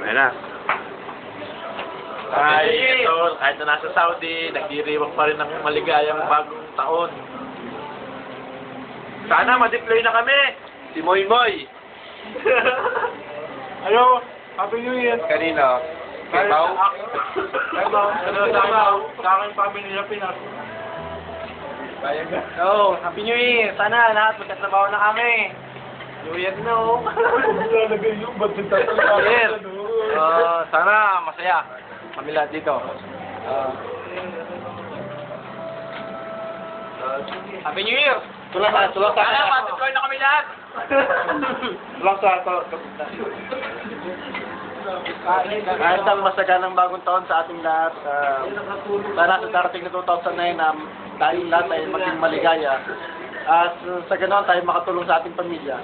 Ayan na. Ay, ito, kahit na nasa Saudi, nagdiriwang pa rin ng maligayang bagong taon. Sana ma-deploy na kami! Si Moy Moy! Ayo, Happy New Year. Kanino? Kay Pao? Sa aking pamilya Pinas. Oh, Happy New Year! Sana lahat magkatrabaho na kami. New Year no. Lalagay yung ba't Year. Sana masaya kami lahat dito. Happy New Year! Tulang sa Sana ma-deploy na kami lahat. Tulang sa Kahit ang masaganang bagong taon sa ating lahat, sana sa darating na 2009 na tayong lahat ay maging maligaya. At sa ganoon tayo makatulong sa ating pamilya.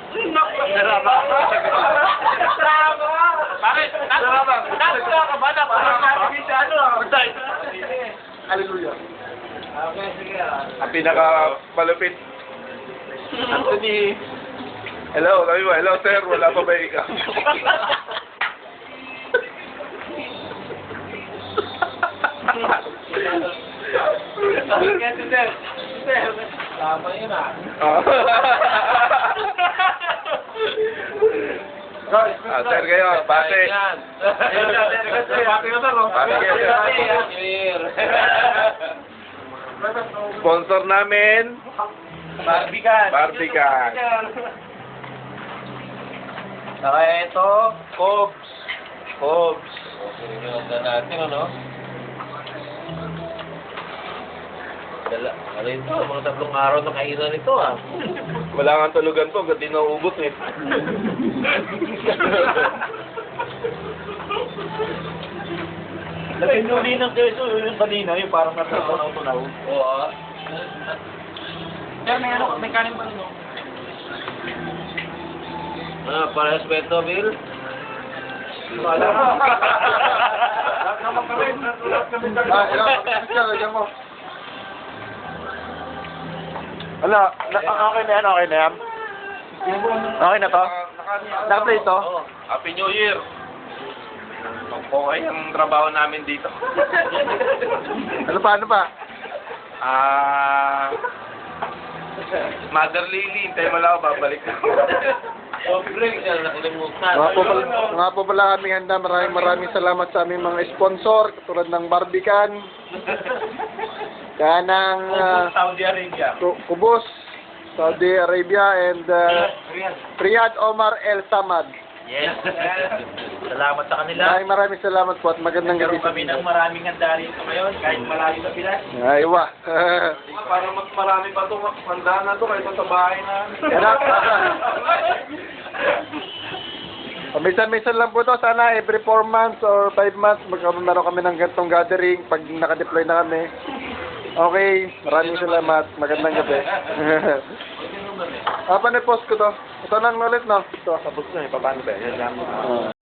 Bakit? Nasa ka ba? Napakalapit sa ano? Hallelujah. Ang pinaka-malupit. Anthony. Hello, sabi mo, hello sir, wala pa ba ikaw? Tama yun ah. Sir kayo, bate. Sponsor namin, Barbican. Barbican. Saka ito, Cobs. Hobbs. Ganda natin, ano? Ano ito? Mga 3 araw na kainan ito, ah. Wala nga tulugan to, gati naubos eh. Pinuli ng keso yung kanina, yung parang natunaw-tunaw. Oo. Sir, may kanin pa rin, no? Parehas ba ito, Bill? Wala naman kami. Lagyan mo. Ano? Okay na yan, okay na yan. Okay na to? Nakaplay ito? Happy New Year! Okay ang trabaho namin dito. Ano pa? Mother Lily, hintayin mo lang ako, babalik na. Break siya, nakalimutan. Nga po pala kami handa. Maraming salamat sa aming mga sponsor, katulad ng Barbican, kanang Saudi Arabia. Kubos, Saudi Arabia, and Riyadh Omar El Samad. Yes. Salamat sa kanila. Maraming salamat po at magandang gabi Nagkaroon sa kami inyo. ng maraming handa rito ngayon, kahit malayo sa Pinas. Aywa. Para mas marami pa ito, handa na ito, kahit sa bahay na. Minsan-minsan lang po to. Sana every 4 months or 5 months magkaroon kami ng ganitong gathering pag naka-deploy na kami. Okay, maraming salamat. Magandang gabi. Paano post ko to? Ito nang ulit, no? Ito. Tapos na, paano ba? Yan lang.